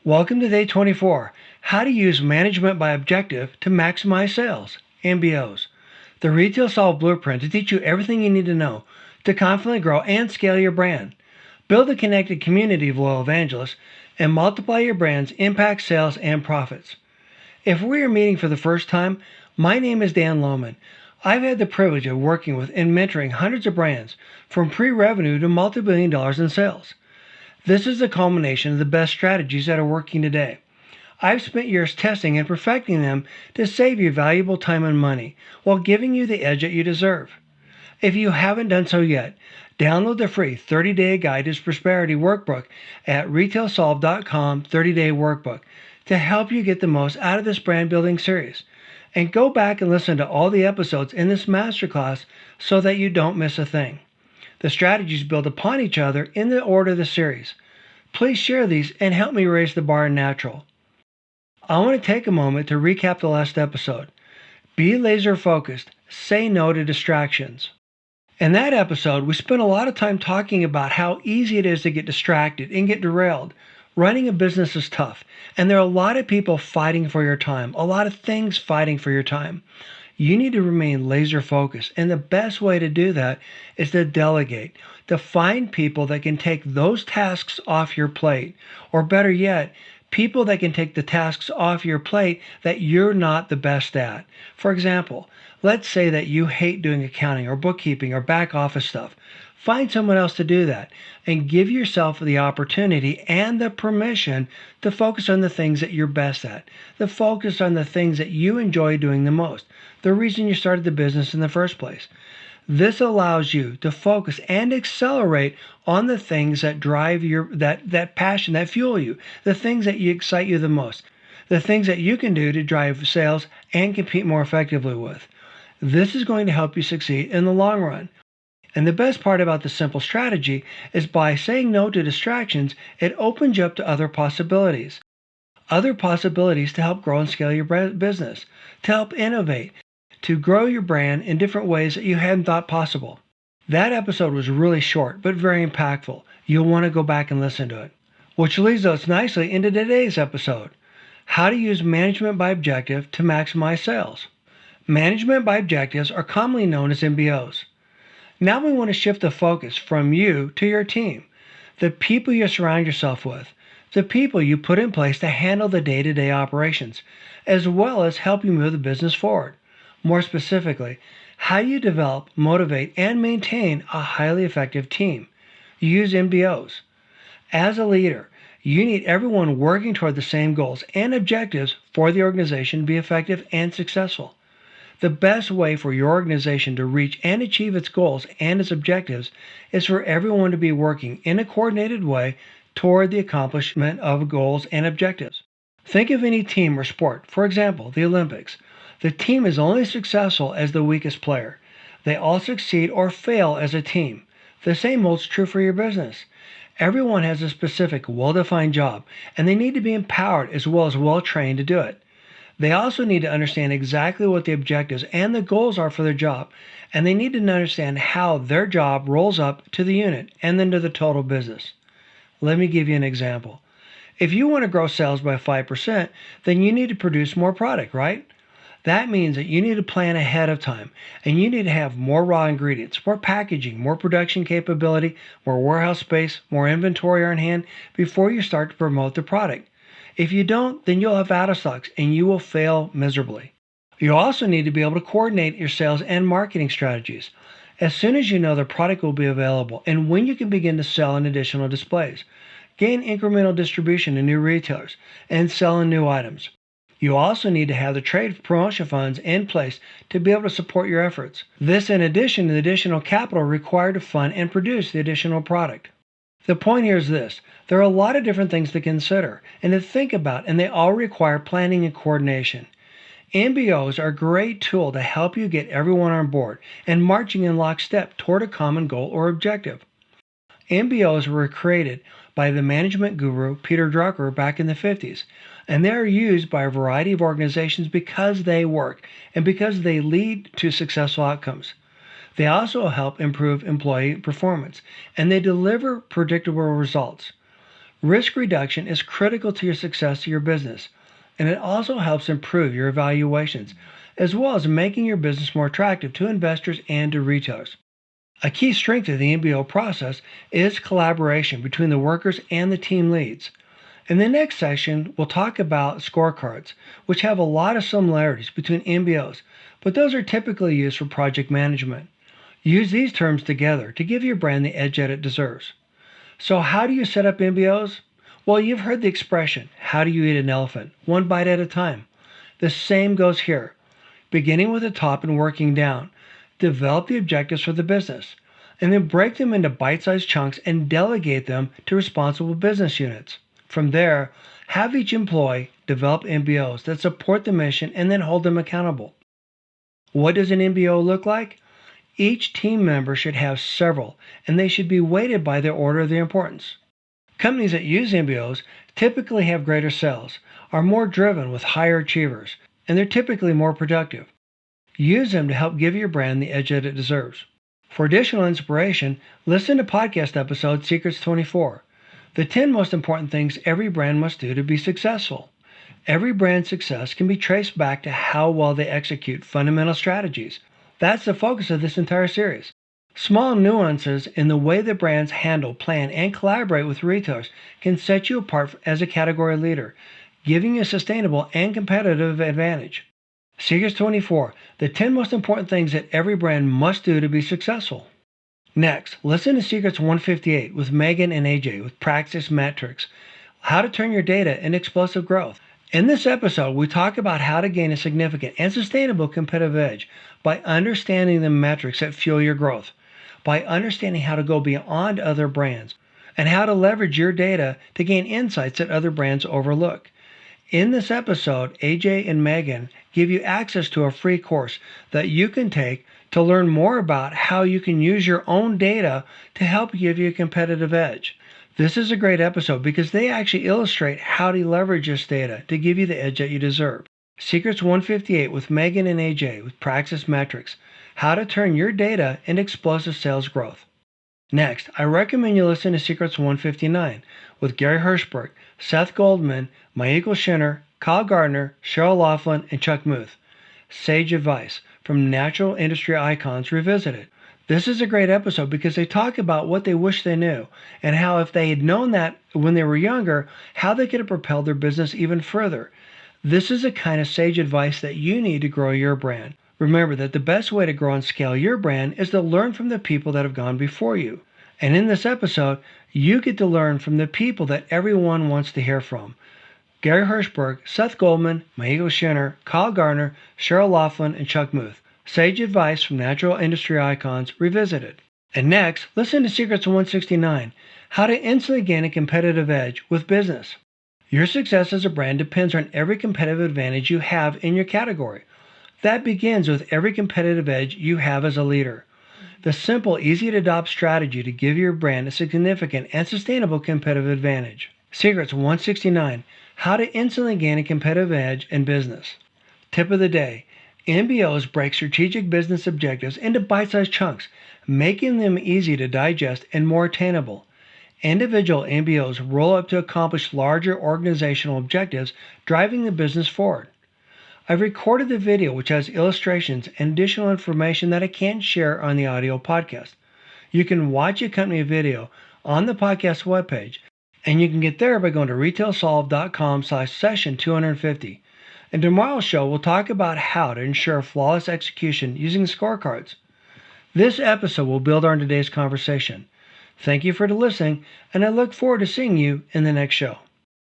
Welcome to day 24. How to use management by objective to maximize sales. MBOs. The Retail Solve Blueprint to teach you everything you need to know to confidently grow and scale your brand. Build a connected community of loyal evangelists and multiply your brand's impact, sales, and profits. If we are meeting for the first time, my name is Dan Lohman. I've had the privilege of working with and mentoring hundreds of brands from pre-revenue to multi-billion dollars in sales. This is the culmination of the best strategies that are working today. I've spent years testing and perfecting them to save you valuable time and money while giving you the edge that you deserve. If you haven't done so yet, download the free 30-day guide to prosperity workbook at retailsolve.com 30-day workbook to help you get the most out of this brand building series. And go back and listen to all the episodes in this masterclass so that you don't miss a thing. The strategies build upon each other in the order of the series. Please share these and help me raise the bar in natural. I want to take a moment to recap the last episode. Be laser focused. Say no to distractions. In that episode, we spent a lot of time talking about how easy it is to get distracted and get derailed. Running a business is tough, and there are a lot of people fighting for your time, a lot of things fighting for your time. You need to remain laser focused, and the best way to do that is to delegate, to find people that can take those tasks off your plate, or better yet, people that can take the tasks off your plate that you're not the best at. For example, let's say that you hate doing accounting or bookkeeping or back office stuff. Find someone else to do that and give yourself the opportunity and the permission to focus on the things that you're best at, to focus on the things that you enjoy doing the most, the reason you started the business in the first place. This allows you to focus and accelerate on the things that drive your that passion, that fuel you, the things that excite you the most, the things that you can do to drive sales and compete more effectively with. This is going to help you succeed in the long run. And the best part about the simple strategy is by saying no to distractions, it opens you up to other possibilities. Other possibilities to help grow and scale your business, to help innovate, to grow your brand in different ways that you hadn't thought possible. That episode was really short, but very impactful. You'll want to go back and listen to it. Which leads us nicely into today's episode. How to use management by objective to maximize sales. Management by objectives are commonly known as MBOs. Now we want to shift the focus from you to your team, the people you surround yourself with, the people you put in place to handle the day-to-day operations, as well as help you move the business forward. More specifically, how you develop, motivate, and maintain a highly effective team. You use MBOs. As a leader, you need everyone working toward the same goals and objectives for the organization to be effective and successful. The best way for your organization to reach and achieve its goals and its objectives is for everyone to be working in a coordinated way toward the accomplishment of goals and objectives. Think of any team or sport, for example, the Olympics. The team is only successful as the weakest player. They all succeed or fail as a team. The same holds true for your business. Everyone has a specific, well-defined job, and they need to be empowered as well as well-trained to do it. They also need to understand exactly what the objectives and the goals are for their job, and they need to understand how their job rolls up to the unit and then to the total business. Let me give you an example. If you want to grow sales by 5%, then you need to produce more product, right? That means that you need to plan ahead of time, and you need to have more raw ingredients, more packaging, more production capability, more warehouse space, more inventory on hand before you start to promote the product. If you don't, then you'll have out of stocks and you will fail miserably. You also need to be able to coordinate your sales and marketing strategies. As soon as you know the product will be available and when you can begin to sell in additional displays, gain incremental distribution to new retailers, and sell in new items. You also need to have the trade promotion funds in place to be able to support your efforts. This in addition to the additional capital required to fund and produce the additional product. The point here is this. There are a lot of different things to consider and to think about, and they all require planning and coordination. MBOs are a great tool to help you get everyone on board and marching in lockstep toward a common goal or objective. MBOs were created by the management guru Peter Drucker back in the 50s, and they are used by a variety of organizations because they work and because they lead to successful outcomes. They also help improve employee performance, and they deliver predictable results. Risk reduction is critical to your success of your business, and it also helps improve your evaluations, as well as making your business more attractive to investors and to retailers. A key strength of the MBO process is collaboration between the workers and the team leads. In the next session, we'll talk about scorecards, which have a lot of similarities between MBOs, but those are typically used for project management. Use these terms together to give your brand the edge that it deserves. So how do you set up MBOs? Well, you've heard the expression, how do you eat an elephant? One bite at a time. The same goes here. Beginning with the top and working down. Develop the objectives for the business, and then break them into bite-sized chunks and delegate them to responsible business units. From there, have each employee develop MBOs that support the mission and then hold them accountable. What does an MBO look like? Each team member should have several, and they should be weighted by their order of their importance. Companies that use MBOs typically have greater sales, are more driven with higher achievers, and they're typically more productive. Use them to help give your brand the edge that it deserves. For additional inspiration, listen to podcast episode Secrets 24, the 10 most important things every brand must do to be successful. Every brand's success can be traced back to how well they execute fundamental strategies. That's the focus of this entire series. Small nuances in the way the brands handle, plan, and collaborate with retailers can set you apart as a category leader, giving you a sustainable and competitive advantage. Secrets 24, the 10 most important things that every brand must do to be successful. Next, listen to Secrets 158 with Megan and AJ with Practice Metrics, how to turn your data into explosive growth. In this episode, we talk about how to gain a significant and sustainable competitive edge by understanding the metrics that fuel your growth, by understanding how to go beyond other brands, and how to leverage your data to gain insights that other brands overlook. In this episode, AJ and Megan give you access to a free course that you can take to learn more about how you can use your own data to help give you a competitive edge. This is a great episode because they actually illustrate how to leverage this data to give you the edge that you deserve. Secrets 158 with Megan and AJ with Praxis Metrics, how to turn your data into explosive sales growth. Next, I recommend you listen to Secrets 159 with Gary Hirschberg, Seth Goldman, Michael Schinner, Kyle Gardner, Cheryl Laughlin, and Chuck Muth. Sage advice from natural industry icons revisited. This is a great episode because they talk about what they wish they knew and how if they had known that when they were younger, how they could have propelled their business even further. This is the kind of sage advice that you need to grow your brand. Remember that the best way to grow and scale your brand is to learn from the people that have gone before you. And in this episode, you get to learn from the people that everyone wants to hear from. Gary Hirschberg, Seth Goldman, Michael Schinner, Kyle Gardner, Cheryl Laughlin, and Chuck Muth. Sage advice from natural industry icons revisited. And next, listen to Secrets 169, how to instantly gain a competitive edge with business. Your success as a brand depends on every competitive advantage you have in your category. That begins with every competitive edge you have as a leader. The simple, easy-to-adopt strategy to give your brand a significant and sustainable competitive advantage. Secrets 169, how to instantly gain a competitive edge in business. Tip of the day. MBOs break strategic business objectives into bite-sized chunks, making them easy to digest and more attainable. Individual MBOs roll up to accomplish larger organizational objectives, driving the business forward. I've recorded the video which has illustrations and additional information that I can't share on the audio podcast. You can watch a company video on the podcast webpage, and you can get there by going to retailsolve.com/session250. In tomorrow's show, we'll talk about how to ensure flawless execution using scorecards. This episode will build on today's conversation. Thank you for listening, and I look forward to seeing you in the next show.